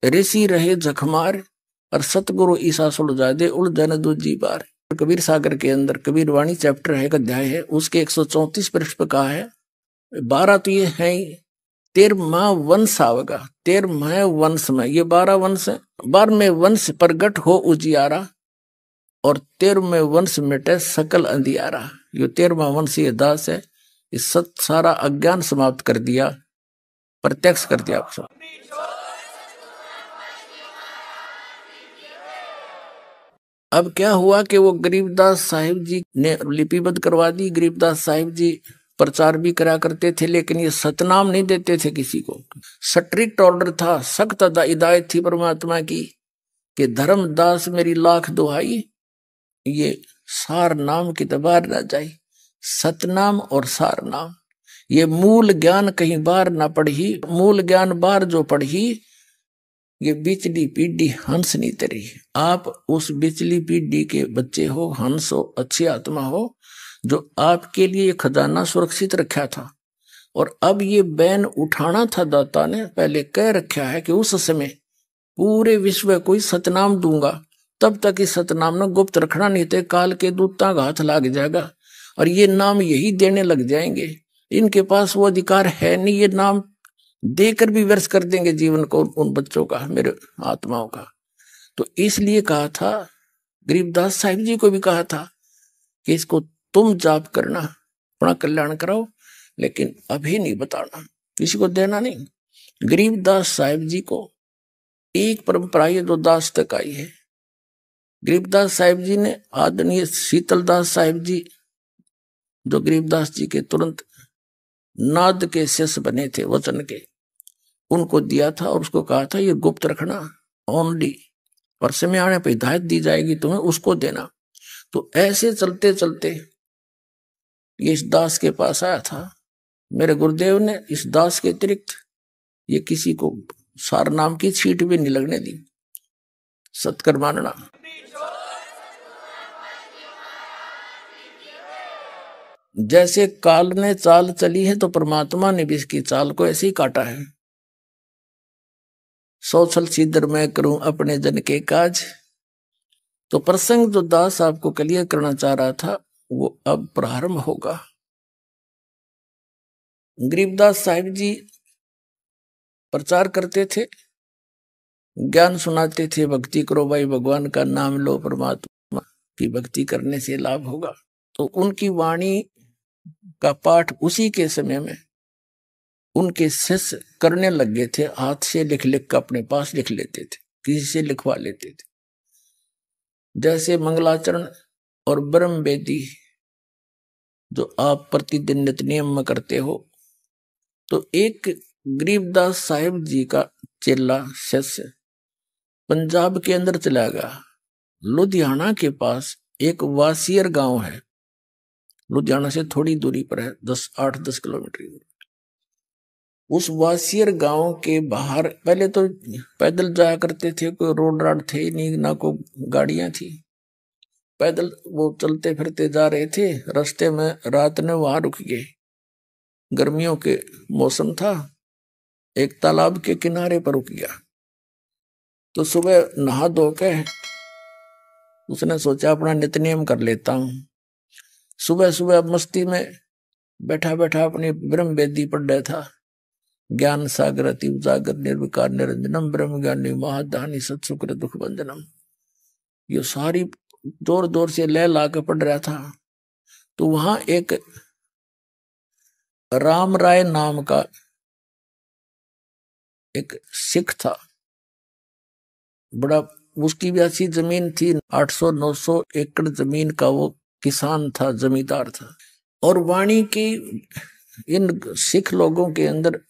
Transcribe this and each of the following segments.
ऋषि रहे जखमार और सतगुरु ईसा सुलझा दे उलझन दूजी बार। कबीर सागर के अंदर कबीर वाणी चैप्टर है, एक अध्याय है, उसके 134 पृष्ठ पर कहा है 12 तो ये है 13वां वंश आवेगा, 13वें वंश में ये 12 वंश है। 12वें वंश प्रगट हो उजियारा और 13वें वंश मिटे सकल अंधियारा। ये 13वां वंश ये दास है, इस सारा अज्ञान समाप्त कर दिया, प्रत्यक्ष कर दिया आपको। अब क्या हुआ कि वो गरीबदास साहिब जी ने लिपिबद्ध करवा दी। गरीबदास साहिब जी प्रचार भी करा करते थे, लेकिन ये सतनाम नहीं देते थे किसी को। स्ट्रिक्ट ऑर्डर था, सख्त हिदायत थी परमात्मा की कि धर्मदास मेरी लाख दुहाई, ये सार नाम की दबार ना जाए। सतनाम और सार नाम, ये मूल ज्ञान कहीं बार ना पढ़ी, मूल ज्ञान बार जो पढ़ी, ये बिचली पीढ़ी हंस नहीं तरी। आप उस बिचली पीढ़ी के बच्चे हो, हंस हो, अच्छी आत्मा हो, जो आपके लिए खजाना सुरक्षित रखा था। और अब ये बैन उठाना था। दाता ने पहले कह रखा है कि उस समय पूरे विश्व को सतनाम दूंगा, तब तक इस सतनाम ने गुप्त रखना, नहीं तो काल के दूता का हाथ लाग जाएगा और ये नाम यही देने लग जाएंगे। इनके पास वो अधिकार है नहीं, ये नाम देकर भी व्यर्थ कर देंगे जीवन को उन बच्चों का, मेरे आत्माओं का। तो इसलिए कहा था, गरीबदास साहिब जी को भी कहा था कि इसको तुम जाप करना, अपना कल्याण कराओ, लेकिन अभी नहीं बताना, किसी को देना नहीं। गरीबदास साहिब जी को एक परंपरा ये दो दास तक आई है। गरीबदास साहिब जी ने आदरणीय शीतलदास साहिब जी, जो गरीबदास जी के तुरंत नाद के शिष्य बने थे वचन के, उनको दिया था और उसको कहा था ये गुप्त रखना, ओनली और समय आने पर हिदायत दी जाएगी तुम्हें, उसको देना। तो ऐसे चलते चलते ये इस दास के पास आया था। मेरे गुरुदेव ने इस दास के अतिरिक्त ये किसी को सार नाम की छीट भी नहीं लगने दी। सत्कर मानना। जैसे काल ने चाल चली है तो परमात्मा ने भी इसकी चाल को ऐसे ही काटा है। सौछल सीधर मैं करूं अपने जन के काज। तो प्रसंग जो दास आपको क्लियर करना चाह रहा था वो अब प्रारंभ होगा। गरीबदास साहिब जी प्रचार करते थे, ज्ञान सुनाते थे, भक्ति करो भाई, भगवान का नाम लो, परमात्मा की भक्ति करने से लाभ होगा। तो उनकी वाणी का पाठ उसी के समय में उनके शिष्य करने लग गए थे। हाथ से लिख लिख कर अपने पास लिख लेते थे, किसी से लिखवा लेते थे। जैसे मंगलाचरण और ब्रह्म वेदी जो आप प्रतिदिन नित्य नियम में करते हो, तो एक गरीबदास साहिब जी का चेला शिष्य पंजाब के अंदर चला गया। लुधियाना के पास एक वासियर गांव है, लुधियाना से थोड़ी दूरी पर है, 8-10 किलोमीटर। उस वासियर गांव के बाहर पहले तो पैदल जाया करते थे, कोई रोड राड थे ही नहीं, ना कोई गाड़ियां थी। पैदल वो चलते फिरते जा रहे थे। रास्ते में रात ने वहां रुक गए। गर्मियों के मौसम था, एक तालाब के किनारे पर रुक गया। तो सुबह नहा धो के उसने सोचा अपना नित्य नियम कर लेता हूं। सुबह सुबह मस्ती में बैठा बैठा अपनी ब्रह्म वेदी पढ़ रहा था। ज्ञान सागर अति उजागर निर्विकार निरंजनम ब्रह्म ज्ञानी महादानी सत्सुक्र दुख बंधनम, ये सारी जोर जोर से लय ला के पढ़ रहा था। तो वहां एक राम राय नाम का एक सिख था, बड़ा, उसकी भी अच्छी जमीन थी, 800-900 एकड़ जमीन का वो किसान था, जमींदार था। और वाणी की इन सिख लोगों के अंदर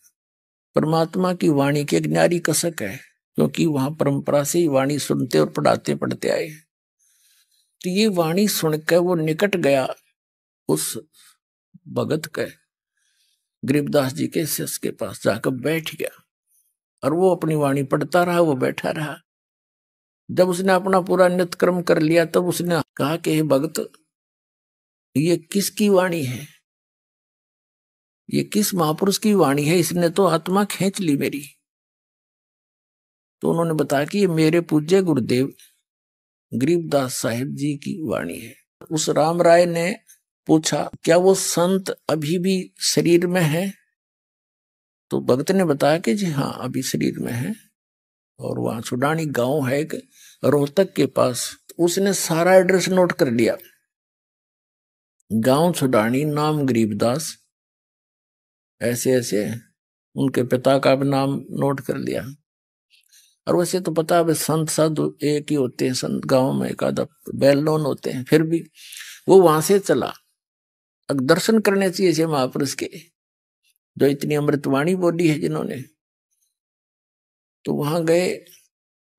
परमात्मा की वाणी की एक न्यारी कसक है, क्योंकि वहां परंपरा से ही वाणी सुनते और पढ़ाते पढ़ते आए। तो ये वाणी सुनकर वो निकट गया उस भगत के, गरीबदास जी के शिष्य के पास जाकर बैठ गया और वो अपनी वाणी पढ़ता रहा, वो बैठा रहा। जब उसने अपना पूरा नित्य कर्म कर लिया तब उसने कहा कि हे भगत, ये किसकी वाणी है, ये किस महापुरुष की वाणी है, इसने तो आत्मा खींच ली मेरी। तो उन्होंने बताया कि ये मेरे पूज्य गुरुदेव गरीबदास साहिब जी की वाणी है। उस राम राय ने पूछा, क्या वो संत अभी भी शरीर में है? तो भक्त ने बताया कि जी हाँ, अभी शरीर में है, और वहां छुडानी गांव है एक रोहतक के पास। उसने सारा एड्रेस नोट कर लिया, गांव छुडानी, नाम गरीबदास, ऐसे ऐसे उनके पिता का भी नाम नोट कर लिया। और वैसे तो पता है संत साधु एक ही होते हैं, संत गांव में एक आधा वेल नोन होते हैं, फिर भी वो वहां से चला। अब दर्शन करने चाहिए से महापुरुष के, जो इतनी अमृतवाणी बोली है जिन्होंने। तो वहां गए,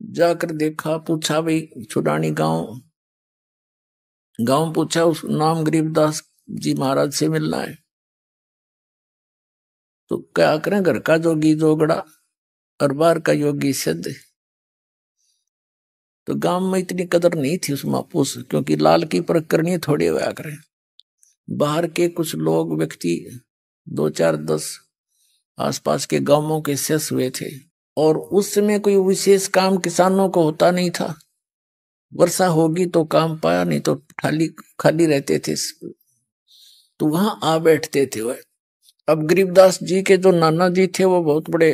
जाकर देखा, पूछा भाई छुडानी गांव, गांव पूछा, उस नाम गरीबदास जी महाराज से मिलना है। तो क्या करें, घर का जोगी जोगड़ा और बाहर का योगी सिद्ध। तो गांव में इतनी कदर नहीं थी उस महापुरुष, क्योंकि लाल की परख करनी थोड़ी हुआ करें। बाहर के कुछ लोग व्यक्ति 2 4 10 आसपास के गांवों के शेष हुए थे, और उस समय कोई विशेष काम किसानों को होता नहीं था। वर्षा होगी तो काम पाया, नहीं तो खाली खाली रहते थे, तो वहां आ बैठते थे वह। अब गरीबदास जी के जो नाना जी थे वो बहुत बड़े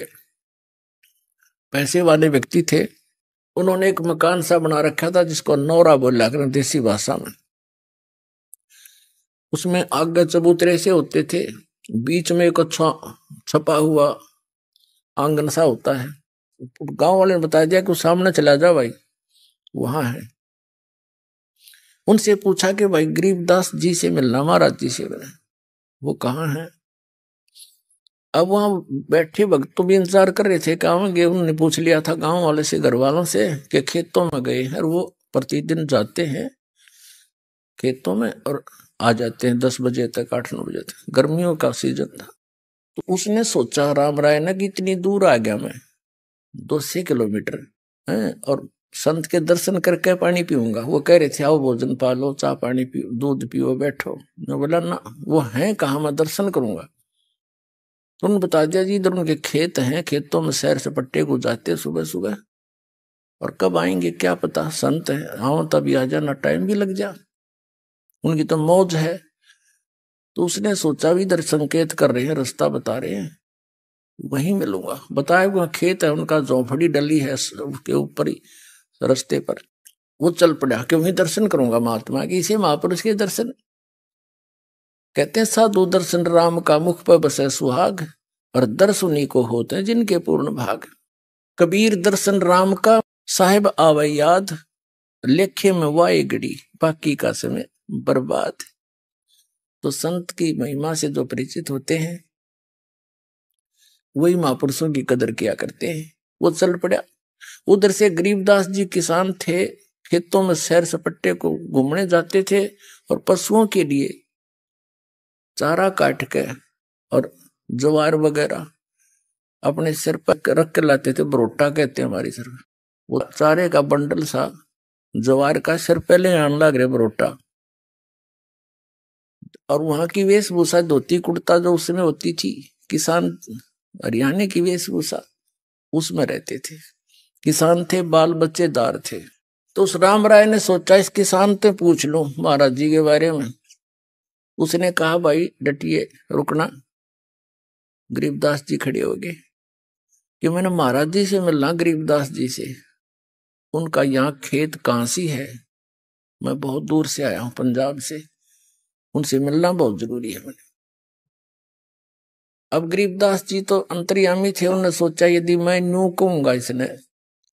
पैसे वाले व्यक्ति थे। उन्होंने एक मकान सा बना रखा था जिसको नौरा बोला करें देसी भाषा में। उसमें आगे चबूतरे से होते थे, बीच में एक अच्छा छपा हुआ आंगन सा होता है। गांव वाले ने बताया दिया कि सामने चला जा भाई, वहां है। उनसे पूछा कि भाई गरीबदास जी से मिलना, महाराज जी से मिलना। वो कहाँ है? अब वहां बैठे भक्त तो भी इंतजार कर रहे थे, कहाँ गए। उन्होंने पूछ लिया था गांव वाले से, घर वालों से, कि खेतों में गए हैं। और वो प्रतिदिन जाते हैं खेतों में और आ जाते हैं 10 बजे तक, 8 9 बजे तक। गर्मियों का सीजन था। तो उसने सोचा राम राय ने कि इतनी दूर आ गया मैं, 200 किलोमीटर है, और संत के दर्शन करके पानी पीऊंगा। वो कह रहे थे आओ भोजन पालो, चाह पानी पियो, दूध पियो, बैठो। मैं बोला ना, वो है कहाँ, मैं दर्शन करूंगा। तो उन्होंने बता दिया जी इधर उनके खेत हैं, खेतों में सैर सपट्टे को जाते सुबह सुबह, और कब आएंगे क्या पता, संत है, आओ तभी आ जाना, टाइम भी लग जा, उनकी तो मौज है। तो उसने सोचा भी इधर संकेत कर रहे हैं, रास्ता बता रहे हैं, वहीं मिलूंगा। बताया वहां खेत है उनका, झोंपड़ी डली है उसके ऊपर ही रास्ते पर। वो चल पड़ा कि वहीं दर्शन करूंगा महात्मा के, इसे महापुरुष के दर्शन। कहते हैं साधु दर्शन राम का, मुख पर बसे सुहाग, और दर्श उन्हीं को होते हैं जिनके पूर्ण भाग। कबीर दर्शन राम का, साहिब आवे याद, लेखे में वाए गड़ी, बाकी का समय बर्बाद। तो संत की महिमा से जो परिचित होते हैं वही महापुरुषों की कदर किया करते हैं। वो चल पड़ा। उधर से गरीबदास जी किसान थे, खेतों में सैर सपट्टे को घूमने जाते थे, और पशुओं के लिए चारा काट के और ज्वार वगैरह अपने सिर पर रख कर लाते थे। बरोटा कहते हैं हमारी सिर। वो चारे का बंडल सा ज्वार का सिर पहले आने लग रहे बरोटा। और वहां की वेशभूषा धोती कुर्ता जो उसमें होती थी, किसान हरियाणा की वेशभूषा, उसमें रहते थे। किसान थे, बाल बच्चेदार थे। तो उस राम राय ने सोचा इस किसान से पूछ लूं महाराज जी के बारे में। उसने कहा भाई डटिए, रुकना। गरीबदास जी खड़े हो गए कि मैंने महाराज जी से मिलना, गरीबदास जी से। उनका यहाँ खेत कांसी है, मैं बहुत दूर से आया हूं पंजाब से, उनसे मिलना बहुत जरूरी है मैंने। अब गरीबदास जी तो अंतर्यामी थे, उन्होंने सोचा यदि मैं न्यू कहूंगा इसने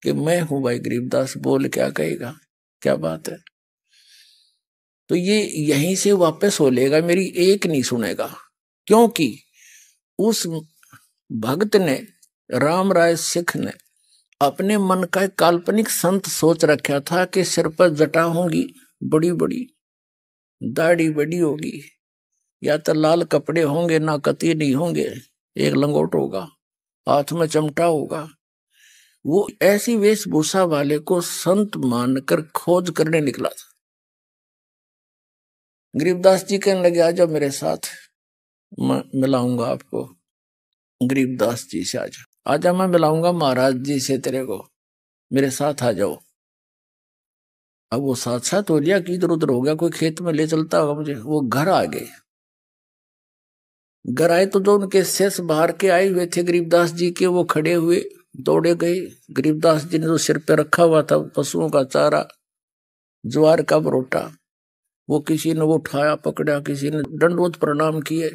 कि मैं हूं भाई गरीबदास, बोल क्या कहेगा, क्या बात है। तो ये यहीं से वापस हो लेगा, मेरी एक नहीं सुनेगा। क्योंकि उस भक्त ने, राम राय सिख ने, अपने मन का एक काल्पनिक संत सोच रखा था कि सिर पर जटा होंगी बड़ी बड़ी, दाढ़ी बड़ी होगी, या तो लाल कपड़े होंगे, ना कती नहीं होंगे, एक लंगोट होगा, हाथ में चमटा होगा। वो ऐसी वेशभूषा वाले को संत मानकर खोज करने निकला था। गरीबदास जी कहने लगे आजा मेरे साथ, मैं मिलाऊंगा आपको गरीबदास जी से, आजा आजा, मैं मिलाऊंगा महाराज जी से तेरे को। मेरे साथ आ जाओ। अब वो साथ साथ हो लिया कि इधर उधर हो गया, कोई खेत में ले चलता होगा मुझे। वो घर आ गए। घर आए तो जो उनके शेष बाहर के आए हुए थे गरीबदास जी के, वो खड़े हुए, दौड़े गए। गरीबदास जी ने जो सिर पे रखा हुआ था पशुओं का चारा, ज्वार का बरोटा, वो किसी ने वो उठाया पकड़ा, किसी ने दंडवत प्रणाम किए।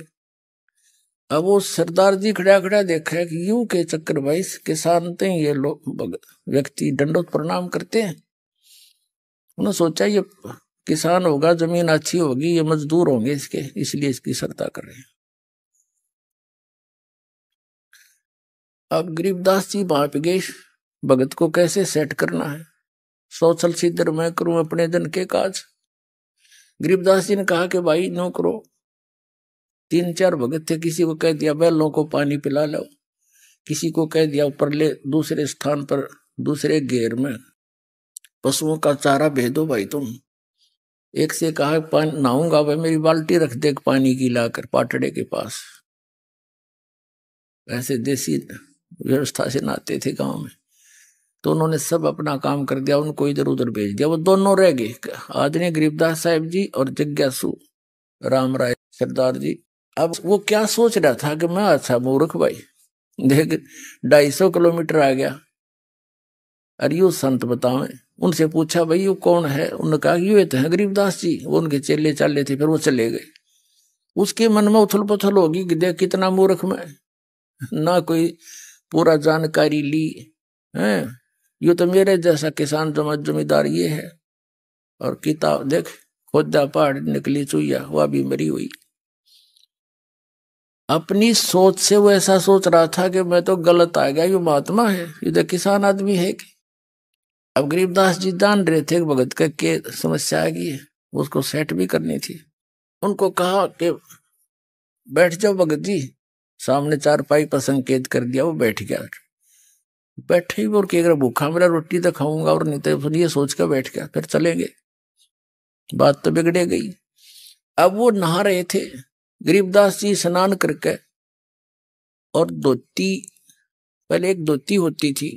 अब वो सरदार जी खड़ा खड़ा देखा कि यूं के चक्कर भाई किसान थे ये लोग व्यक्ति दंडवत प्रणाम करते हैं। उन्होंने सोचा ये किसान होगा, जमीन अच्छी होगी, ये मजदूर होंगे इसके, इसलिए इसकी श्रद्धा कर रहे हैं। अब गरीबदास जी वहां पे गए, भगत को कैसे सेट करना है। सोचल सिद्धर मैं करूं अपने जन के काज। गरीबदास जी ने कहा कि भाई नो करो। 3-4 भगत थे, किसी को कह दिया बैलों को पानी पिला लो, किसी को कह दिया ऊपर ले दूसरे स्थान पर दूसरे घेर में पशुओं का चारा भेजो भाई तुम। एक से कहा पानी नहाऊंगा भाई, मेरी बाल्टी रख दे पानी की लाकर पाटड़े के पास। ऐसे देसी व्यवस्था से नहाते थे गांव में। तो उन्होंने सब अपना काम कर दिया, उनको इधर उधर भेज दिया। वो दोनों रह गए, आदरणीय गरीबदास साहिब जी और जिज्ञासु राम राय सरदार जी। अब वो क्या सोच रहा था कि मैं अच्छा मूर्ख भाई, देख 250 किलोमीटर आ गया, अरे यू संत बतावे। उनसे पूछा भाई यू कौन है। उन्होंने कहा ये तो है गरीबदास जी। वो उनके चेले चाले थे, फिर वो चले गए। उसके मन में उथल पुथल होगी कि देख कितना मूर्ख मैं, ना कोई पूरा जानकारी ली है। यो तो मेरे जैसा किसान जमींदार ये है। और किताब देख, खोदा पहाड़ निकली चुईया, वह भी मरी हुई। अपनी सोच से वो ऐसा सोच रहा था कि मैं तो गलत आ गया, ये महात्मा है, ये तो किसान आदमी है कि। अब गरीबदास जी जान रहे थे भगत का के समस्या आ गई है, उसको सेट भी करनी थी। उनको कहा कि बैठ जाओ भगत जी। सामने चारपाई पर संकेत कर दिया, वो बैठ गया। बैठे ही और क्या भूखा मेरा रोटी तो खाऊंगा और नहीं तो ये सोच कर बैठ गया, फिर चलेंगे। बात तो बिगड़े गई। अब वो नहा रहे थे, गरीबदास जी स्नान करके, और धोती, पहले एक धोती होती थी,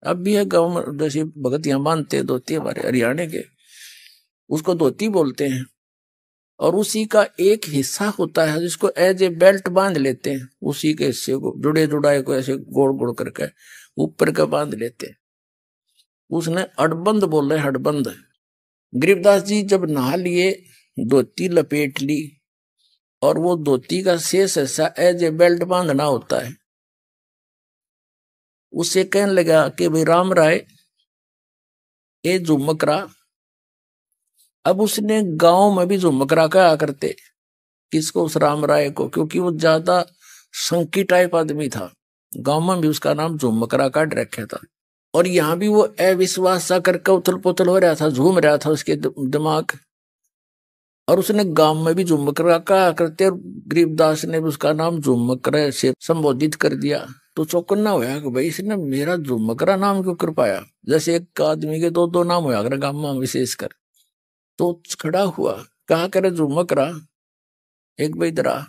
अब भी है गाँव में, जैसे भगत यहाँ बांधते हैं धोती हमारे हरियाणा के, उसको धोती बोलते हैं। और उसी का एक हिस्सा होता है जिसको एज ए बेल्ट बांध लेते हैं, उसी के हिस्से को जुड़े जुड़ाए को ऐसे गोड़ गोड़ करके ऊपर का बांध लेते हैं। उसने अड़बंद बोल रहे, हड़बंद। गरीबदास जी जब नहा लिए, धोती लपेट ली, और वो धोती का शेष हिस्सा एज ए बेल्ट बांधना होता है। उससे कहने लगा कि भाई राम राय ए झुमकरा। अब उसने गांव में भी झुमकरा कहा करते, किसको, उस राम राय को, क्योंकि वो ज्यादा संकी टाइप आदमी था। गांव में भी उसका नाम झुमकरा काट रखा था। और यहाँ भी वो अविश्वास सा करके उथल पुथल हो रहा था, झूम रहा था उसके दिमाग। और उसने गांव में भी झुमकरा कहा करते, और गरीबदास ने भी उसका नाम झुमकरा से संबोधित कर दिया। तो चौकन्ना होया कि भाई इसने मेरा झुमकरा नाम क्यों कर पाया। जैसे एक आदमी के दो दो नाम होया कर गांव में विशेषकर। तो खड़ा हुआ, कहा करे झुमकरा एक बैदरा,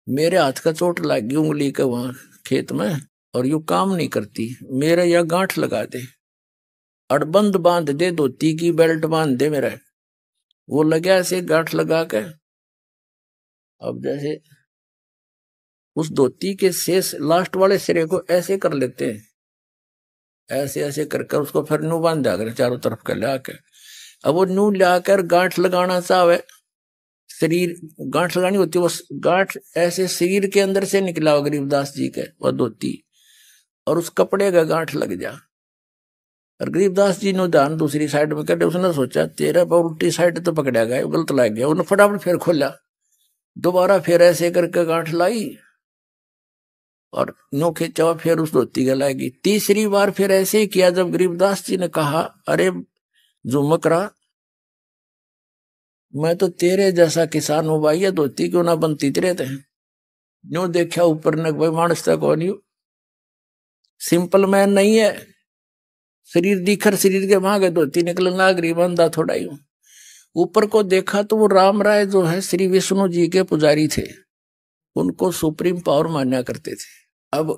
मेरे हाथ का चोट लग गई उंगली के वहां खेत में, और यू काम नहीं करती, मेरा यह गांठ लगा दे, अड़बंद बांध दे, धोती की बेल्ट बांध दे मेरा। वो लगा ऐसे गांठ लगा के। अब जैसे उस धोती के शेष लास्ट वाले सिरे को ऐसे कर लेते हैं, ऐसे ऐसे कर उसको फिर नू बांध दिया कर चारों तरफ कर ला के। अब वो नू लाकर गांठ लगाना चाहे, शरीर गांठ लगानी होती है, वो गांठ ऐसे शरीर के अंदर से निकला हो गरीबदास जी के, वह धोती, और उस कपड़े का गांठ लग जा। और गरीबदास जी ने ध्यान दूसरी साइड में कर, उसने सोचा तेरा पर उल्टी साइड तो पकड़ा गया, गलत लग गया। उन्हें फटाफट फिर खोला, दोबारा फिर ऐसे करके गांठ लाई, और नो खींचा, फिर उस धोती का लाएगी। तीसरी बार फिर ऐसे ही किया, जब गरीबदास जी ने कहा अरे झुमकरा, मैं तो तेरे जैसा किसान हूं भाई, ये धोती क्यों ना बनती तेरे थे। न्यू देखा ऊपर ने, भाई मानस तक कौन यू सिंपल मैन नहीं है। शरीर दिखर, शरीर के भागे धोती निकलने लग रही, बंदा थोड़ा ही। ऊपर को देखा तो वो राम राय जो है श्री विष्णु जी के पुजारी थे, उनको सुप्रीम पावर माना करते थे। अब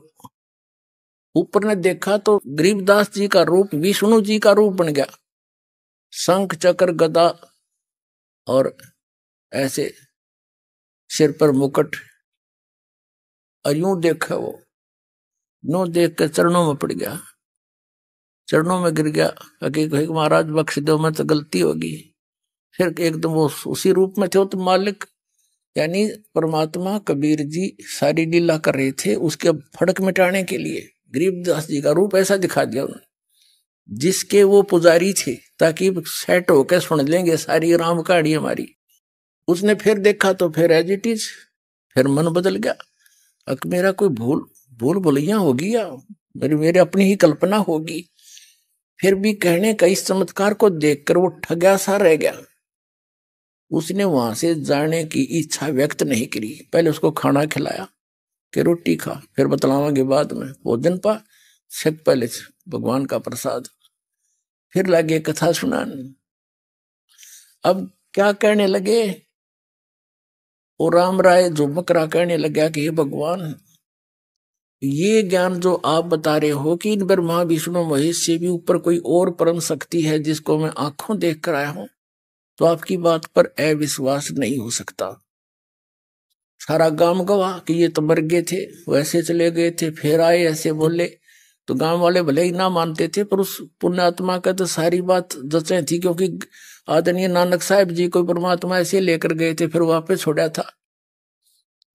ऊपर ने देखा तो गरीबदास जी का रूप विष्णु जी का रूप बन गया, शंख चक्र गदा और ऐसे सिर पर मुकुट, और यूं देखा वो, यूं देख कर चरणों में पड़ गया, चरणों में गिर गया, कि महाराज बख्श दो, मैं तो गलती होगी। फिर एकदम वो उसी रूप में थे, वो तो मालिक यानी परमात्मा कबीर जी सारी लीला कर रहे थे, उसके फड़क मिटाने के लिए गरीबदास जी का रूप ऐसा दिखा दिया उन्होंने, जिसके वो पुजारी थे, ताकि सेट होकर सुन लेंगे सारी राम कहानी हमारी। उसने फिर देखा तो फिर एज इट इज, फिर मन बदल गया। अब मेरा कोई भूल भुलैया होगी या मेरे अपनी ही कल्पना होगी। फिर भी कहने का इस चमत्कार को देखकर वो ठगा सा रह गया। उसने वहां से जाने की इच्छा व्यक्त नहीं करी। पहले उसको खाना खिलाया कि रोटी खा, फिर बतलावांगे बाद में, भोजन पा छक पहले भगवान का प्रसाद। फिर लगे कथा सुनाने। अब क्या कहने लगे, और राम राय झुमकरा कहने लगा कि हे भगवान, ये ज्ञान जो आप बता रहे हो कि इन ब्रह्मा विष्णु महेश से भी ऊपर कोई और परम शक्ति है जिसको मैं आंखों देख कर आया हूं, तो आपकी बात पर अविश्वास नहीं हो सकता। सारा गांव गवाह कि ये तो मर गए थे, वैसे चले गए थे, फिर आए ऐसे बोले। तो गांव वाले भले ही ना मानते थे, पर उस पुण्यात्मा का तो सारी बात जचे थी, क्योंकि आदरणीय नानक साहब जी को परमात्मा ऐसे लेकर गए थे, फिर वापस छोड़ा था।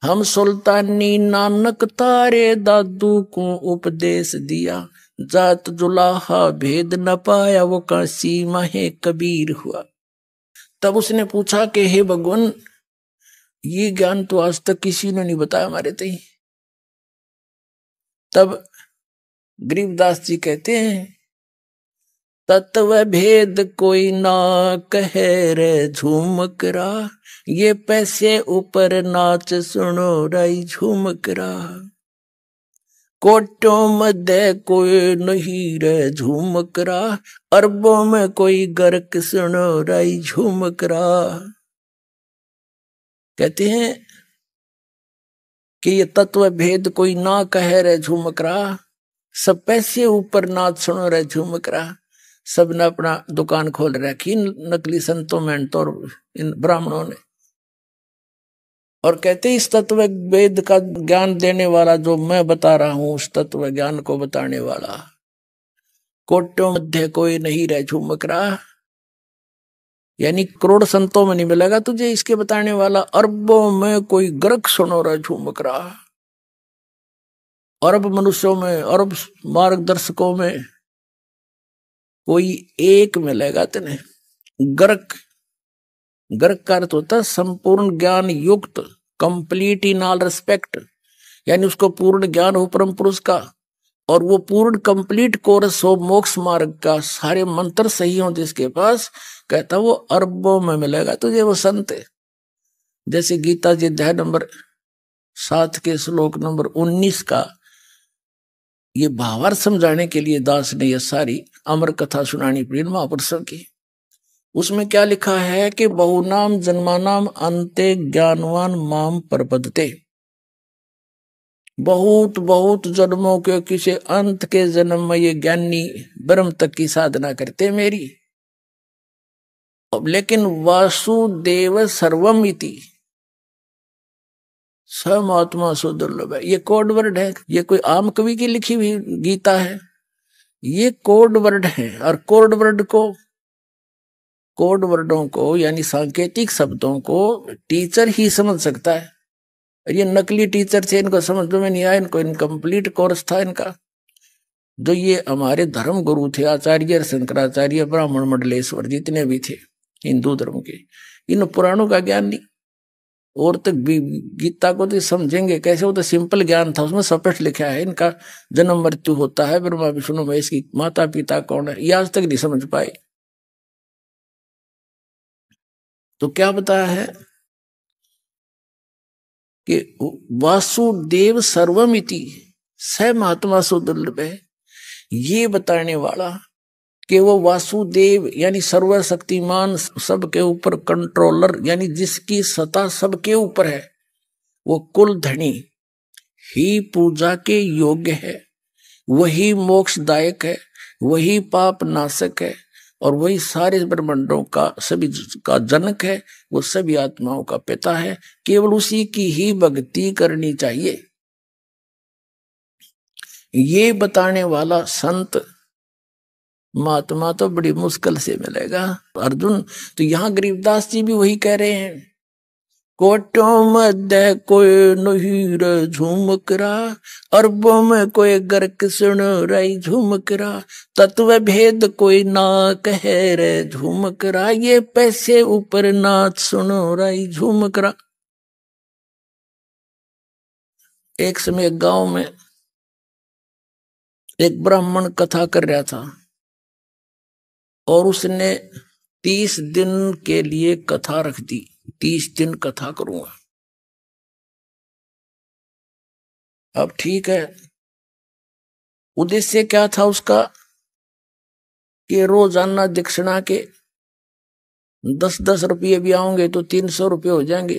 हम सुल्तानी नानक तारे दादू को उपदेश दिया, जात जुलाहा भेद न पाया, वो काशी माहे कबीर हुआ। तब उसने पूछा कि हे भगवान, ये ज्ञान तो आज तक किसी ने नहीं बताया हमारे तई। तब गरीबदास जी कहते हैं, तत्व भेद कोई ना कहे रे झूमकरा, ये पैसे ऊपर नाच सुनो राई झूमकरा। कोटों मध्य कोई नहीं रे झूमकरा, अरबों में कोई गर्क सुनो राई झूमकरा। कहते हैं कि ये तत्व भेद कोई ना कहे रे झूमकरा, सब पैसे ऊपर नाच सुनो रे झूमकरा। सब ने अपना दुकान खोल रखी, नकली संतों में तो इन ब्राह्मणों ने। और कहते इस तत्व वेद का ज्ञान देने वाला जो मैं बता रहा हूं, उस तत्व ज्ञान को बताने वाला, कोटों मध्य कोई नहीं रह झूमकरा, यानी करोड़ संतों में नहीं मिलेगा तुझे इसके बताने वाला, अरबों में कोई गर्क सुनो रहा झूमकरा। अरब मनुष्यों में, अरब मार्गदर्शकों में कोई एक मिलेगा तेने। गर्क, गर्क का अर्थ होता है संपूर्ण ज्ञान युक्त, कंप्लीट इन ऑल रिस्पेक्ट, यानी उसको पूर्ण ज्ञान हो परम पुरुष का, और वो पूर्ण कंप्लीट कोर्स हो मोक्ष मार्ग का, सारे मंत्र सही हो जिसके पास, कहता वो अरबों में मिलेगा तुझे वो संत। जैसे गीता जी अध्याय नंबर 7 के श्लोक नंबर 19 का ये भावार्थ समझाने के लिए दास ने यह सारी अमर कथा सुनानी पड़ी महापुरुषों की। उसमें क्या लिखा है कि बहुनाम जन्मानाम अंते ज्ञानवान माम प्रपद्यते, बहुत बहुत जन्मों के किसी अंत के जन्म में ये ज्ञानी ब्रह्म तक की साधना करते मेरी। अब लेकिन वासुदेव सर्वम इति, समात्मा सो दुर्लभ है, ये कोड वर्ड है। ये कोई आम कवि की लिखी हुई गीता है, ये कोड वर्ड है। और कोड वर्ड को, कोड वर्डों को यानी सांकेतिक शब्दों को टीचर ही समझ सकता है। ये नकली टीचर थे, इनको समझ में नहीं आया, इनको इनकम्प्लीट कोर्स था इनका। जो ये हमारे धर्म गुरु थे, आचार्य शंकराचार्य, ब्राह्मण मंडलेश्वर, जितने भी थे हिंदू धर्म के, इन पुराणों का ज्ञान नहीं। और तक गीता को तो समझेंगे कैसे, वो तो सिंपल ज्ञान था, उसमें स्पष्ट लिखा है इनका जन्म मृत्यु होता है, ब्रह्मा विष्णु महेश की माता पिता कौन है, ये आज तक नहीं समझ पाए। तो क्या बताया है कि वासुदेव सर्वमिति स महात्मा सो दुर्लभ है, ये बताने वाला कि वो वासुदेव यानी सर्वशक्तिमान, सबके ऊपर कंट्रोलर, यानी जिसकी सत्ता सबके ऊपर है, वो कुल धनी ही पूजा के योग्य है। वही मोक्षदायक है, वही पाप नाशक है, और वही सारे ब्रह्मांडों का सभी का जनक है, वो सभी आत्माओं का पिता है। केवल उसी की ही भक्ति करनी चाहिए। ये बताने वाला संत महात्मा तो बड़ी मुश्किल से मिलेगा अर्जुन। तो यहाँ गरीबदास जी भी वही कह रहे हैं, कोटों मध्य कोई नहीं रे झुमकरा, अरबों में कोई गर्क सुन रही झुमकरा, तत्व भेद कोई ना कहे रे झुमकरा, ये पैसे ऊपर नाच सुनो रही झुमकरा। एक समय गांव में एक ब्राह्मण कथा कर रहा था, और उसने 30 दिन के लिए कथा रख दी, 30 दिन कथा करूंगा। अब ठीक है, उद्देश्य क्या था उसका कि रोजाना दक्षिणा के 10-10 रुपये भी आओगे तो 300 रुपये हो जाएंगे।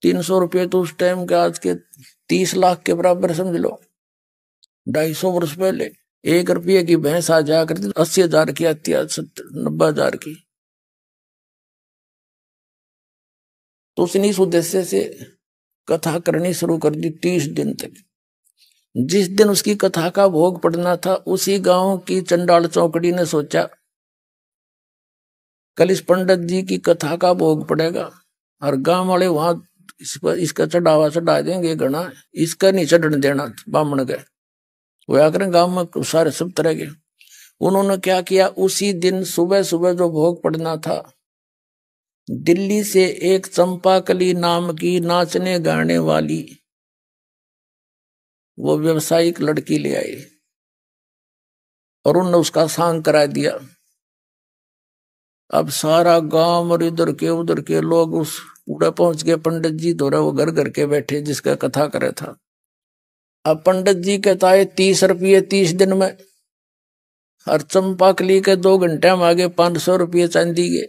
300 रुपये तो उस टाइम के आज के 30 लाख के बराबर समझ लो। 250 वर्ष पहले 1 रुपये की भैंस आ जाया करती, 80,000 की आती है, 90,000 की। तो उसने इस उद्देश्य से कथा करनी शुरू कर दी 30 दिन तक। जिस दिन उसकी कथा का भोग पड़ना था, उसी गांव की चंडाल चौकड़ी ने सोचा कल इस पंडित जी की कथा का भोग पड़ेगा, और गांव वाले वहां इसका चढ़ावा चढ़ा देंगे घना, इसका नहीं चढ़ने देना ब्राह्मण के। वो आकर गांव में सारे सब तरह के। उन्होंने क्या किया, उसी दिन सुबह सुबह जो भोग पड़ना था, दिल्ली से एक चंपाकली नाम की नाचने गाने वाली वो व्यवसायिक लड़की ले आई, और उन्होंने उसका सांग करा दिया। अब सारा गांव और इधर के उधर के लोग उस पूरा पहुंच गए पंडित जी दौरा, वो घर घर के बैठे जिसका कथा करे था। अब पंडित जी कहता है 30 रुपये 30 दिन में, और चंपाकली के 2 घंटे में आगे 500 रुपये चांदी के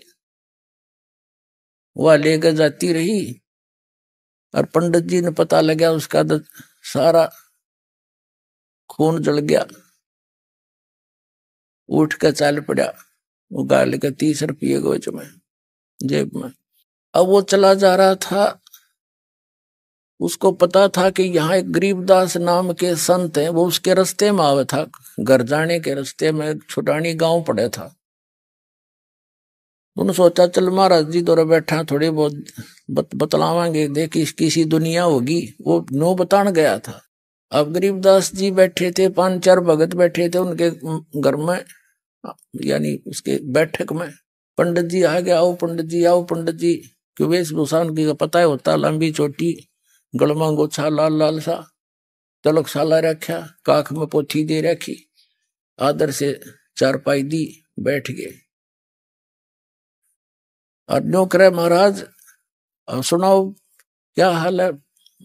वह लेकर जाती रही। और पंडित जी ने पता लगा, उसका सारा खून जल गया, उठ कर चाल पड़ा, वो गाल के 30 रुपये गोच में जेब में। अब वो चला जा रहा था, उसको पता था कि यहाँ एक गरीबदास नाम के संत हैं, वो उसके रास्ते में आवे था, घर जाने के रास्ते में छुटानी गांव पड़े था। उन्होंने सोचा चल महाराज जी दौरा बैठा, थोड़े बहुत बतलावांगे, देख किसी दुनिया होगी। वो नो बतान गया था। अब गरीबदास जी बैठे थे, 5-4 भगत बैठे थे उनके घर में, यानी उसके बैठक में। पंडित जी आ गया, आओ पंडित जी, आओ पंडित जी। क्यों वेशभूषा उनकी पता है होता, लंबी चोटी, गलमा गोछा लाल लाल सा, तलक साला रखा, काख में पोथी दे रखी, आदर से चारपाई दी, बैठ गए। और नो करे महाराज सुनाओ क्या हाल है,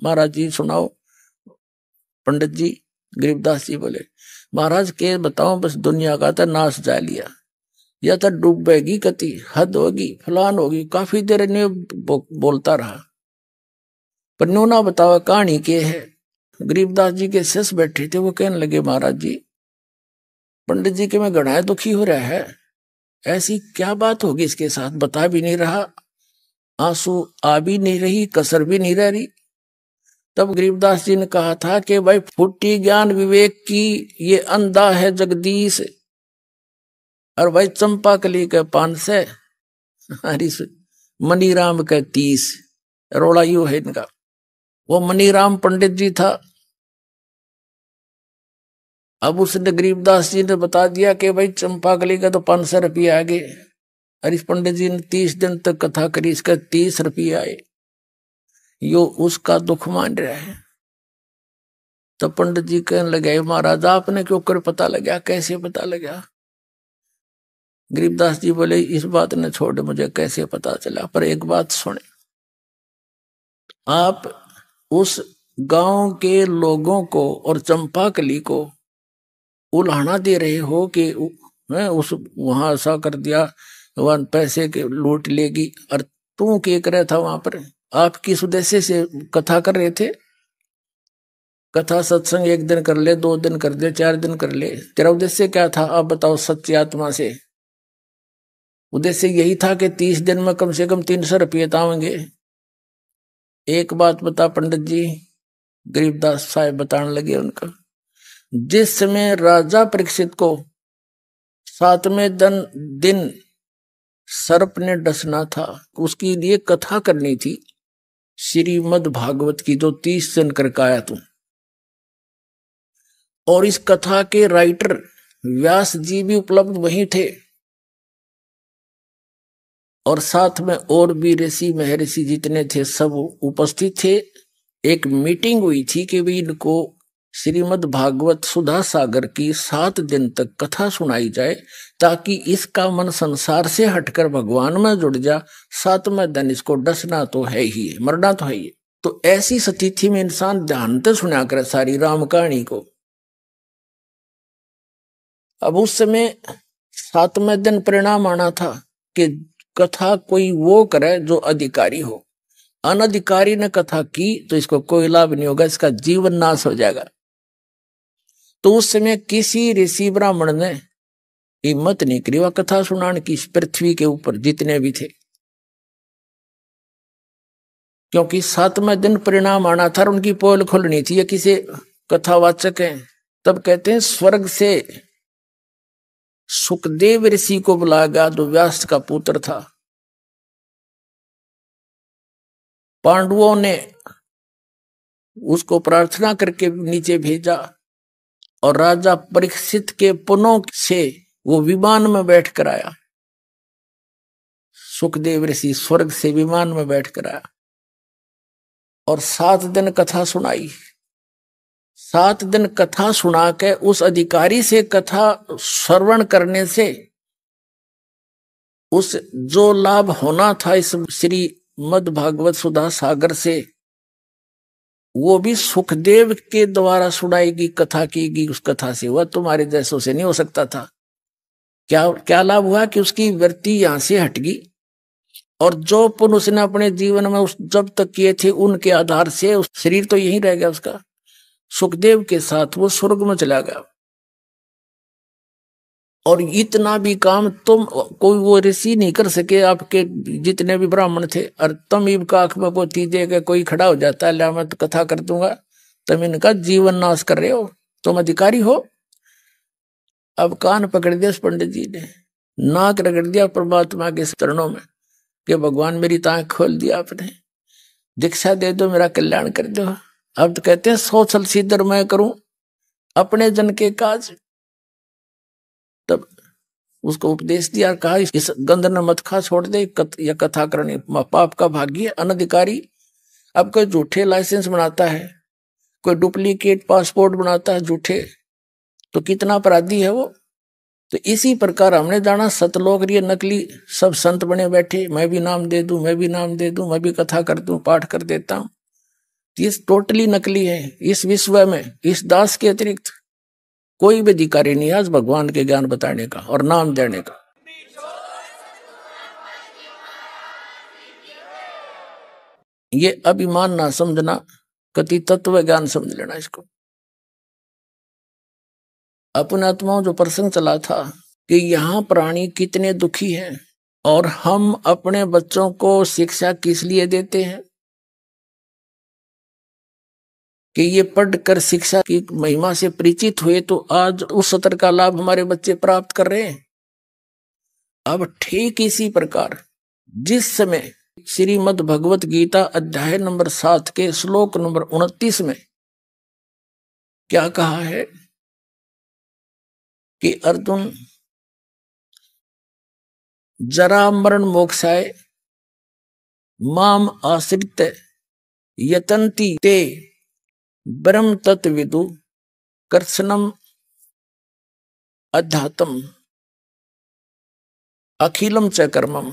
महाराज जी सुनाओ। पंडित जी गरीबदास जी बोले, महाराज के बताओ, बस दुनिया का तो नाश जा लिया, या तो डूबेगी कति, हद होगी, फलान होगी। काफी देर ने बोलता रहा, पर नो ना बताओ कहानी के है। गरीबदास जी के शिष्य बैठे थे, वो कहने लगे, महाराज जी पंडित जी के मैं घना दुखी हो रहा है, ऐसी क्या बात होगी इसके साथ, बता भी नहीं रहा, आंसू आ भी नहीं रही, कसर भी नहीं रह रही। तब गरीबदास जी ने कहा था कि भाई फुट्टी ज्ञान विवेक की, ये अंधा है जगदीश, और भाई चंपाकली के 500, मनीराम के 30, रोड़ा यू है इनका। वो मनीराम पंडित जी था। अब उसने गरीबदास जी ने बता दिया कि भाई चंपाकली का तो 500 रुपये आ गए, और इस पंडित जी ने 30 दिन तक कथा करी, इसका 30 रुपये आए, यो उसका दुख मान रहा है। तो पंडित जी कहने लगे, महाराज आपने क्यों कर पता लगा, कैसे पता लगा। गरीबदास जी बोले, इस बात ने छोड़, मुझे कैसे पता चला, पर एक बात सुने, आप उस गांव के लोगों को और चंपाकली को उल्हाना दे रहे हो कि उस वहां ऐसा कर दिया, वहां पैसे के लूट लेगी, और तू क्या कर रहा था वहां पर, आप किस उद्देश्य से कथा कर रहे थे। कथा सत्संग 1 दिन कर ले, 2 दिन कर ले, 4 दिन कर ले, तेरा उद्देश्य क्या था? आप बताओ सच्ची आत्मा से। उद्देश्य यही था कि 30 दिन में कम से कम 300 रुपये तावेंगे। एक बात बता पंडित जी, गरीबदास साहब बताने लगे उनका, जिस समय राजा परीक्षित को 7वें दिन सर्प ने डसना था, उसके लिए कथा करनी थी श्रीमद् भागवत की, जो 30 दिन करके आया तू। और इस कथा के राइटर व्यास जी भी उपलब्ध वहीं थे, और साथ में और भी ऋषि महर्षि जितने थे सब उपस्थित थे। एक मीटिंग हुई थी कि भी इनको श्रीमद् भागवत सुधा सागर की 7 दिन तक कथा सुनाई जाए, ताकि इसका मन संसार से हटकर भगवान में जुड़ जा। 7वें दिन इसको डसना तो है ही, मरना तो है ही। तो ऐसी स्थिति में इंसान ध्यान से सुना करे सारी राम कहानी को। अब उस समय 7वें दिन परिणाम आना था कि कथा कोई वो करे जो अधिकारी हो। अनधिकारी ने कथा की तो इसको कोई लाभ नहीं होगा, इसका जीवन नाश हो जाएगा। तो उस समय किसी ऋषि ब्राह्मण ने हिम्मत नहीं करी वह कथा सुनाने की, पृथ्वी के ऊपर जितने भी थे, क्योंकि 7वें दिन परिणाम आना था, उनकी पोल खोलनी थी। ये किसी कथावाचक हैं, तब कहते हैं स्वर्ग से सुखदेव ऋषि को बुलाया गया, जो व्यास का पुत्र था। पांडवों ने उसको प्रार्थना करके नीचे भेजा, और राजा परीक्षित के पुनों से वो विमान में बैठ कर आया। सुखदेव ऋषि स्वर्ग से विमान में बैठ कर आया और 7 दिन कथा सुनाई। 7 दिन कथा सुना के उस अधिकारी से कथा श्रवण करने से उस जो लाभ होना था इस श्रीमद् भागवत सुधा सागर से, वो भी सुखदेव के द्वारा सुनाएगी, कथा कीगी। उस कथा से वह तुम्हारे जैसों से नहीं हो सकता था। क्या लाभ हुआ कि उसकी वृत्ति यहां से हटगी, और जो पुण्य उसने अपने जीवन में उस जब तक किए थे उनके आधार से उस शरीर तो यहीं रह गया उसका, सुखदेव के साथ वो स्वर्ग में चला गया। और इतना भी काम तुम कोई वो ऋषि नहीं कर सके, आपके जितने भी ब्राह्मण थे। और तुम इब का आंख में पोती दे के कोई खड़ा हो जाता है, मैं तो कथा कर दूंगा, तुम इनका जीवन नाश कर रहे हो, तुम अधिकारी हो। अब कान पकड़ दिया उस पंडित जी ने, नाक रगड़ दिया परमात्मा के चरणों में कि भगवान मेरी तांख खोल दिया आपने, दीक्षा दे दो, मेरा कल्याण कर दो। अब तो कहते हैं 100 छल सिद्धर मैं करूं अपने जन के काज। तब उसको उपदेश दिया, कहा इस गंध न मत खा, छोड़ दे, या कथा करनी पाप का भागी है। अनधिकारी अब कोई झूठे लाइसेंस बनाता है, कोई डुप्लीकेट पासपोर्ट बनाता है झूठे, तो कितना अपराधी है वो। तो इसी प्रकार हमने जाना सतलोक ये नकली सब संत बने बैठे, मैं भी नाम दे दूं, मैं भी नाम दे दूं, मैं भी कथा कर दूं, पाठ कर देता हूं। ये टोटली नकली है। इस विश्व में इस दास के अतिरिक्त कोई भी अधिकारी नहीं आज भगवान के ज्ञान बताने का और नाम देने का। ये अभिमान ना समझना, कति तत्व ज्ञान समझ लेना इसको। अपने आत्माओं जो प्रसंग चला था कि यहाँ प्राणी कितने दुखी हैं, और हम अपने बच्चों को शिक्षा किस लिए देते हैं कि ये पढ़कर शिक्षा की महिमा से परिचित हुए, तो आज उस सत्र का लाभ हमारे बच्चे प्राप्त कर रहे हैं। अब ठीक इसी प्रकार जिस समय श्रीमद् भगवत गीता अध्याय नंबर 7 के श्लोक नंबर 29 में क्या कहा है कि अर्जुन जरा मरण मोक्षाय माम आश्रित यतन्ति ते ब्रह्म तत्विदु कर्षणम अध्यात्म अखिलम च कर्मम।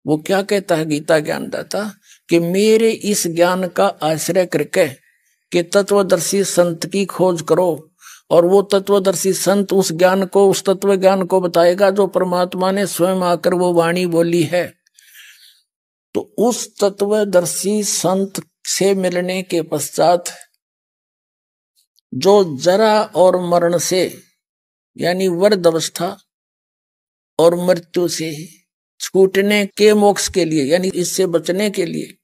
वो क्या कहता है गीता ज्ञानदाता कि मेरे इस ज्ञान का आश्रय करके कि तत्वदर्शी संत की खोज करो, और वो तत्वदर्शी संत उस ज्ञान को, उस तत्व ज्ञान को बताएगा जो परमात्मा ने स्वयं आकर वो वाणी बोली है। तो उस तत्वदर्शी संत से मिलने के पश्चात जो जरा और मरण से यानी वृद्ध अवस्था और मृत्यु से छूटने के मोक्ष के लिए यानी इससे बचने के लिए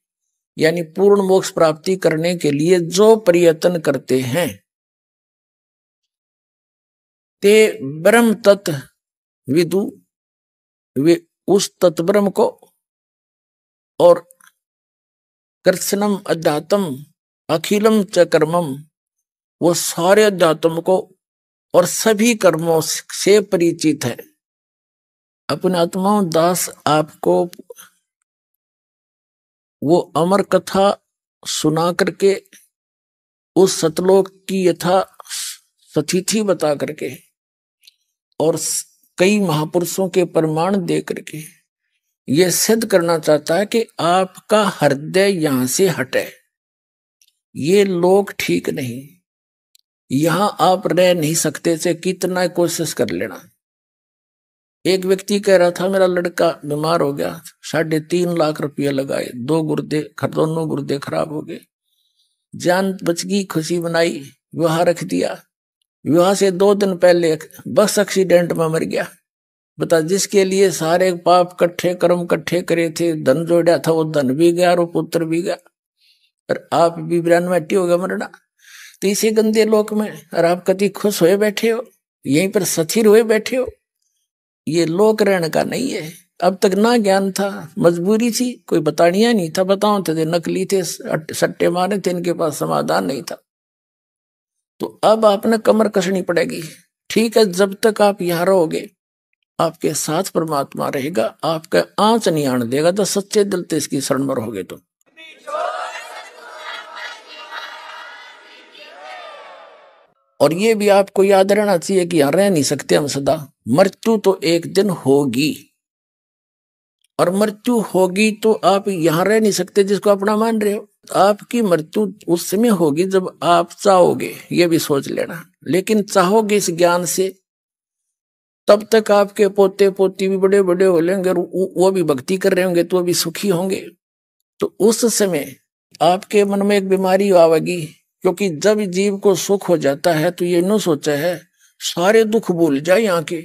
यानी पूर्ण मोक्ष प्राप्ति करने के लिए जो प्रयत्न करते हैं ते ब्रह्म तत्व विदु, वे उस तत्ब्रह्म को और कृष्णम अध्यात्म अखिलम च कर्मम, वो सारे अध्यात्म को और सभी कर्मों से परिचित है। अपने आत्माओं दास आपको वो अमर कथा सुना करके उस सतलोक की यथा सतिथि बता करके और कई महापुरुषों के प्रमाण दे करके ये सिद्ध करना चाहता है कि आपका हृदय यहां से हटे, ये लोग ठीक नहीं, यहां आप रह नहीं सकते से कितना कोशिश कर लेना। एक व्यक्ति कह रहा था मेरा लड़का बीमार हो गया, 3.5 लाख रुपया लगाए, दोनों गुर्दे खराब हो गए, जान बच गई, खुशी बनाई, विवाह रख दिया, विवाह से 2 दिन पहले बस एक्सीडेंट में मर गया। बता, जिसके लिए सारे पाप कट्ठे कर्म कट्ठे करे थे, धन जोड़ा था, वो धन भी गया और पुत्र भी गया, और आप भी 92 हो गया मरना। तो इसी गंदे लोक में और आप कति खुश हुए बैठे हो, यहीं पर स्थिर हुए बैठे हो, ये लोक रहने का नहीं है। अब तक ना ज्ञान था, मजबूरी थी, कोई बतानिया नहीं था, बताओ थे नकली थे, सट्टे मारे थे, इनके पास समाधान नहीं था। तो अब आपने कमर कसनी पड़ेगी। ठीक है, जब तक आप यहां रहोगे आपके साथ परमात्मा रहेगा, आपका आंच नहीं आने देगा, तो सच्चे दिल से इसकी शरण में रहोगे तो। और ये भी आपको याद रहना चाहिए कि यहां रह नहीं सकते हम सदा, मृत्यु तो एक दिन होगी, और मृत्यु होगी तो आप यहां रह नहीं सकते जिसको अपना मान रहे हो। आपकी मृत्यु उस समय होगी जब आप चाहोगे, ये भी सोच लेना। लेकिन चाहोगे इस ज्ञान से, तब तक आपके पोते पोती भी बड़े बड़े हो लेंगे, वो भी भक्ति कर रहे होंगे, तो वो भी सुखी होंगे। तो उस समय आपके मन में एक बीमारी आवेगी, क्योंकि जब जीव को सुख हो जाता है तो ये न सोचा है सारे दुख भूल जाए यहाँ के,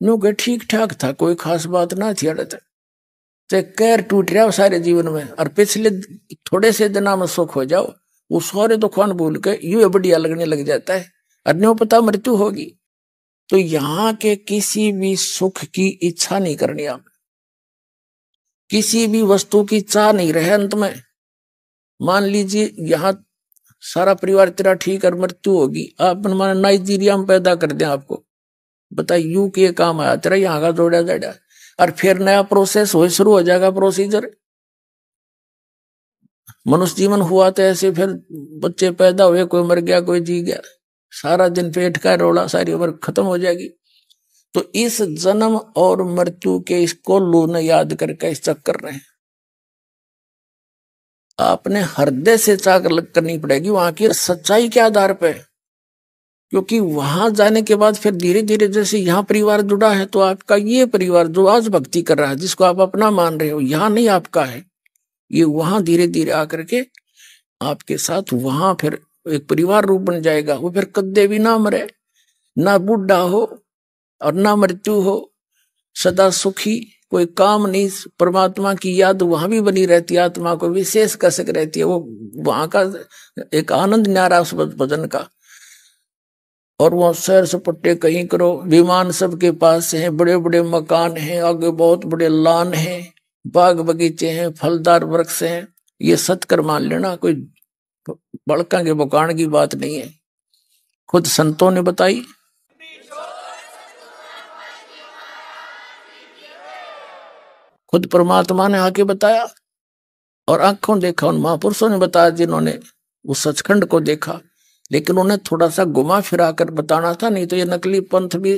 नो के ठीक ठाक था, कोई खास बात ना थी, अड़ता कैर टूट रहा सारे जीवन में, और पिछले थोड़े से दिना में सुख हो जाओ, वो सारे दुखान भूल के यूं बढ़िया लगने लग जाता है, और न्यों पता मृत्यु होगी। तो यहाँ के किसी भी सुख की इच्छा नहीं करनी, आप किसी भी वस्तु की चाह नहीं रहे। अंत में मान लीजिए यहाँ सारा परिवार तेरा ठीक और मृत्यु होगी, आप माना नाइजीरिया में पैदा कर दें आपको, बता यू के काम आया तेरा, यहाँ का जोड़ा जाड़ा, और फिर नया प्रोसेस हो शुरू हो जाएगा, प्रोसीजर। मनुष्य जीवन हुआ तो ऐसे, फिर बच्चे पैदा हुए, कोई मर गया कोई जी गया, सारा दिन पेट का रोला, सारी उम्र खत्म हो जाएगी। तो इस जन्म और मृत्यु के इसको लूने याद करके इस चक्कर रहे, आपने हृदय से चाह करनी पड़ेगी वहां की सच्चाई के आधार पे। क्योंकि वहां जाने के बाद फिर धीरे धीरे जैसे यहाँ परिवार जुड़ा है, तो आपका ये परिवार जो आज भक्ति कर रहा है, जिसको आप अपना मान रहे हो, यहाँ नहीं आपका है, ये वहां धीरे धीरे आकर के आपके साथ वहां फिर एक परिवार रूप बन जाएगा। वो फिर कद्दे भी ना मरे, ना बूढ़ा हो और ना मृत्यु हो, सदा सुखी, कोई काम नहीं, परमात्मा की याद वहां भी बनी रहती है, आत्मा को विशेष कसक रहती है, वो वहां का एक आनंद न्यारा उस भजन का। और वो सैर सपट्टे कहीं करो, विमान सबके पास हैं, बड़े बड़े मकान हैं, आगे बहुत बड़े लान हैं, बाग बगीचे हैं, फलदार वृक्ष हैं, ये सत्कर मान लेना, कोई बड़का के बुकान की बात नहीं है, खुद संतों ने बताई। खुद परमात्मा ने आके बताया, और आंखों देखा, उन महापुरुषों ने बताया जिन्होंने उस सचखंड को देखा। लेकिन उन्हें थोड़ा सा घुमा फिरा कर बताना था, नहीं तो ये नकली पंथ भी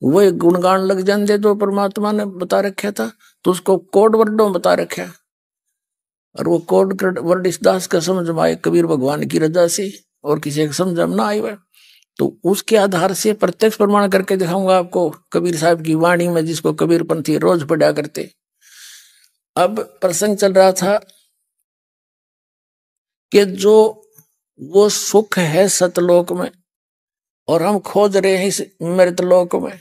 वही गुणगान लग जाते जो परमात्मा ने बता रखा था, तो उसको कोड वर्डों बता रखा, और वो कोड वर्ड इस दास का समझ में आए कबीर भगवान की रजा से, और किसी का समझ में ना आए, तो उसके आधार से प्रत्यक्ष प्रमाण करके दिखाऊंगा आपको कबीर साहब की वाणी में, जिसको कबीर पंथी रोज पढ़ा करते। अब प्रसंग चल रहा था कि जो वो सुख है सतलोक में, और हम खोज रहे हैं इस मृतलोक में,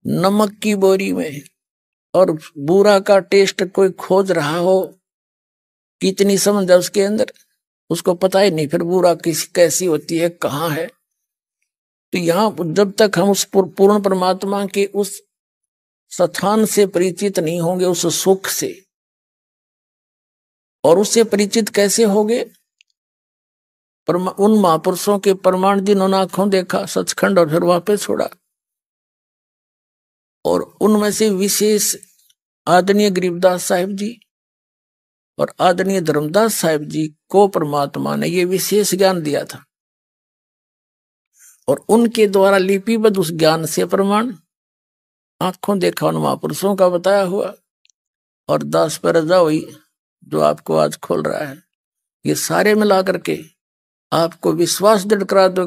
नमक की बोरी में, और बुरा का टेस्ट कोई खोज रहा हो, कितनी समझ है उसके अंदर, उसको पता ही नहीं फिर बुरा किस कैसी होती है, कहाँ है। तो यहाँ जब तक हम उस पूर्ण परमात्मा के उस स्थान से परिचित नहीं होंगे, उस सुख से, और उससे परिचित कैसे होंगे? उन महापुरुषों के प्रमाण जिन्होंने आंखों देखा सचखंड और फिर वापस छोड़ा, और उनमें से विशेष आदरणीय गरीबदास साहिब जी और आदरणीय धर्मदास साहिब जी को परमात्मा ने ये विशेष ज्ञान दिया था, और उनके द्वारा लिपिबद्ध उस ज्ञान से प्रमाण आंखों देखा उन महापुरुषों का बताया हुआ, और दास पर रजा हुई जो आपको आज खोल रहा है, ये सारे मिला करके आपको विश्वास दृढ़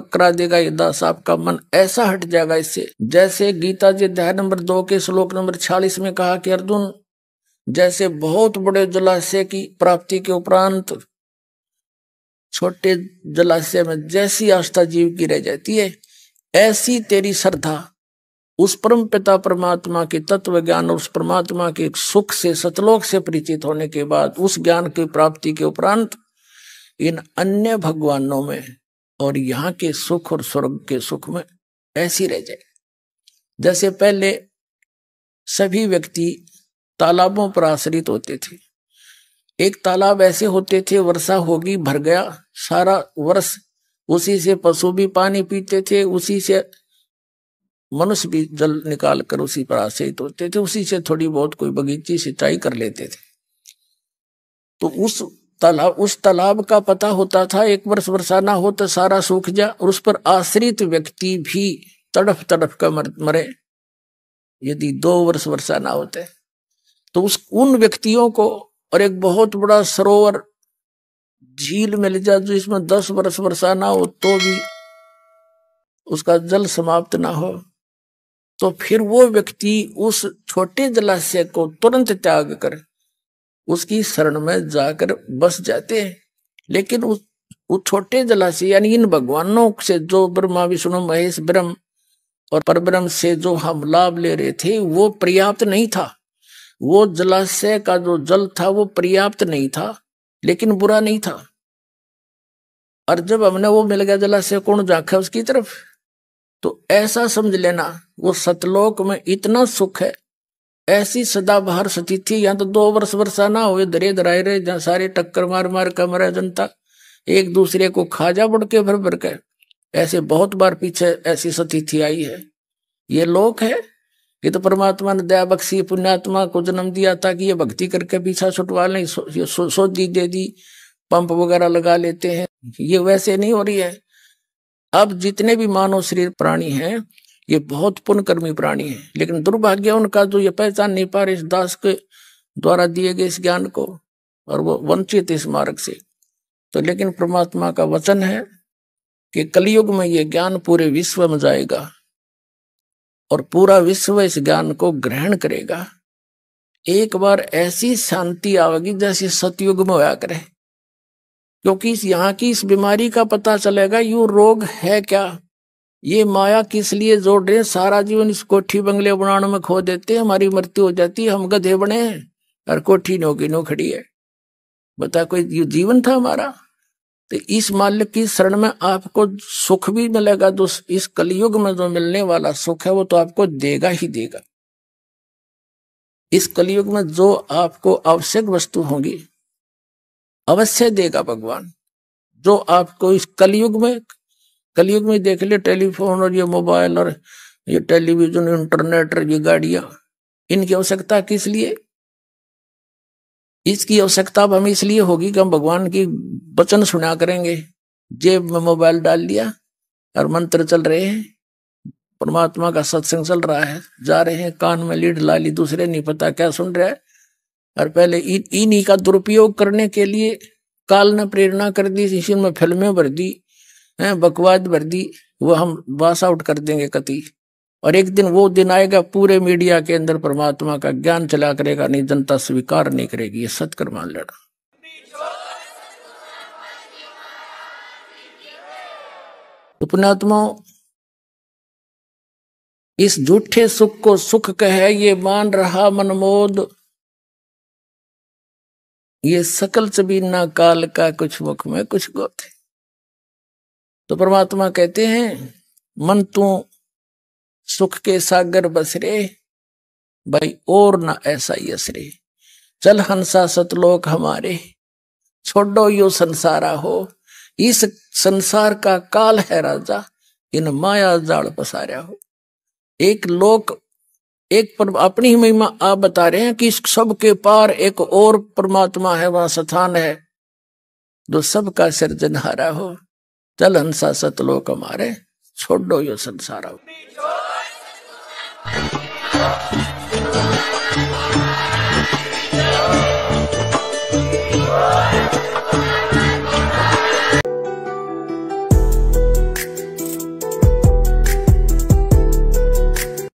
करा देगा। ये दास आपका मन ऐसा हट जाएगा इससे, जैसे गीता जी अध्याय नंबर 2 के श्लोक नंबर 46 में कहा कि अर्जुन, जैसे बहुत बड़े जलाशय की प्राप्ति के उपरांत छोटे जलाशय में जैसी आस्था जीव की रह जाती है, ऐसी तेरी श्रद्धा उस परम पिता परमात्मा के तत्व ज्ञान और उस परमात्मा के सुख से सतलोक से परिचित होने के बाद, उस ज्ञान की प्राप्ति के उपरांत इन अन्य भगवानों में और यहाँ के सुख और स्वर्ग के सुख में ऐसी रह जाए। जैसे पहले सभी व्यक्ति तालाबों पर आश्रित होते थे। एक तालाब ऐसे होते थे, वर्षा होगी भर गया, सारा वर्ष उसी से पशु भी पानी पीते थे, उसी से मनुष्य भी जल निकाल कर उसी पर आश्रित होते थे, उसी से थोड़ी बहुत कोई बगीची सिंचाई कर लेते थे। तो उस तालाब का पता होता था, एक वर्ष वर्षा ना हो तो सारा सूख जा, और उस पर आश्रित व्यक्ति भी तड़फ तड़फ कर मरे यदि 2 वर्ष वर्षा ना होते। तो उन व्यक्तियों को, और एक बहुत बड़ा सरोवर झील मिल जाए जो इसमें 10 वर्ष वर्षा ना हो तो भी उसका जल समाप्त ना हो, तो फिर वो व्यक्ति उस छोटे जलाशय को तुरंत त्याग कर उसकी शरण में जाकर बस जाते हैं। लेकिन उस छोटे जलाशय यानी इन भगवानों से जो ब्रह्मा विष्णु महेश ब्रह्म और परब्रह्म से जो हम लाभ ले रहे थे, वो पर्याप्त नहीं था। वो जलाशय का जो जल था वो पर्याप्त नहीं था, लेकिन बुरा नहीं था। और जब हमने वो मिल गया जलाशय, कौन झांका उसकी तरफ? तो ऐसा समझ लेना वो सतलोक में इतना सुख है, ऐसी सदाबहार स्थिति। यहाँ तो 2 वर्ष वर्षा ना हुए दरे दराए रहे, जहाँ सारे टक्कर मार मार कर मरा जनता, एक दूसरे को खाजा बढ़ के भर भर के। ऐसे बहुत बार पीछे ऐसी स्थिति आई है। ये लोक है, ये तो परमात्मा ने दया बख्शी, पुण्यात्मा को जन्म दिया ताकि ये भक्ति करके पीछा छुटवा लें, सोधी दे दी, पंप वगैरह लगा लेते हैं। ये वैसे नहीं हो रही है। अब जितने भी मानव शरीर प्राणी हैं, ये बहुत पुण्यकर्मी प्राणी हैं, लेकिन दुर्भाग्य उनका जो ये पहचान नहीं पा रहे इस दास के द्वारा दिए गए इस ज्ञान को, और वो वंचित इस मार्ग से। तो लेकिन परमात्मा का वचन है कि कलयुग में ये ज्ञान पूरे विश्व में जाएगा और पूरा विश्व इस ज्ञान को ग्रहण करेगा। एक बार ऐसी शांति आवेगी जैसे सतयुग में होया करे, क्योंकि यहाँ की इस बीमारी का पता चलेगा यू रोग है क्या, ये माया किस लिए जोड़ रहे हैं। सारा जीवन इस कोठी बंगले बनाने में खो देते हैं, हमारी मृत्यु हो जाती है, हम गधे बने हैं और कोठी नो खड़ी है। बता कोई जीवन था हमारा? तो इस मालिक की शरण में आपको सुख भी मिलेगा, जो इस कलयुग में जो मिलने वाला सुख है वो तो आपको देगा ही देगा। इस कलयुग में जो आपको आवश्यक वस्तु होंगी अवश्य देगा भगवान। जो आपको इस कलयुग में देख ले, टेलीफोन और ये मोबाइल और ये टेलीविजन, इंटरनेट और ये गाड़ियां, इनकी आवश्यकता किस लिए? इसकी आवश्यकता अब हमें इसलिए होगी कि हम भगवान की वचन सुना करेंगे। जेब में मोबाइल डाल लिया और मंत्र चल रहे हैं, परमात्मा का सत्संग चल रहा है, जा रहे हैं, कान में लीड ला ली, दूसरे नहीं पता क्या सुन रहा है। और पहले इन्हीं का दुरुपयोग करने के लिए काल ने प्रेरणा कर दी, इसी में फिल्में भर दी, बकवाद भर दी, वो हम वास आउट कर देंगे कति। और एक दिन वो दिन आएगा पूरे मीडिया के अंदर परमात्मा का ज्ञान चला करेगा, नहीं जनता स्वीकार नहीं करेगी। ये सत्कर मान लेना। तो पुण्यात्मा, इस झूठे सुख को सुख कहे ये मान रहा मनमोद, ये सकल चबीना काल का कुछ मुख में कुछ गोथ है। तो परमात्मा कहते हैं मन तू सुख के सागर बस रे, भाई और ना ऐसा यस रे, चल हंसा सतलोक हमारे, छोड़ो यो संसारा हो। इस संसार का काल है राजा, इन माया जाल पसारा हो। एक लोक, एक अपनी ही महिमा आप बता रहे हैं कि इस सब के पार एक और परमात्मा है, वहां स्थान है जो सबका सृजनहारा हो। चल हंसा सतलोक हमारे, छोड़ो यो संसारा हो।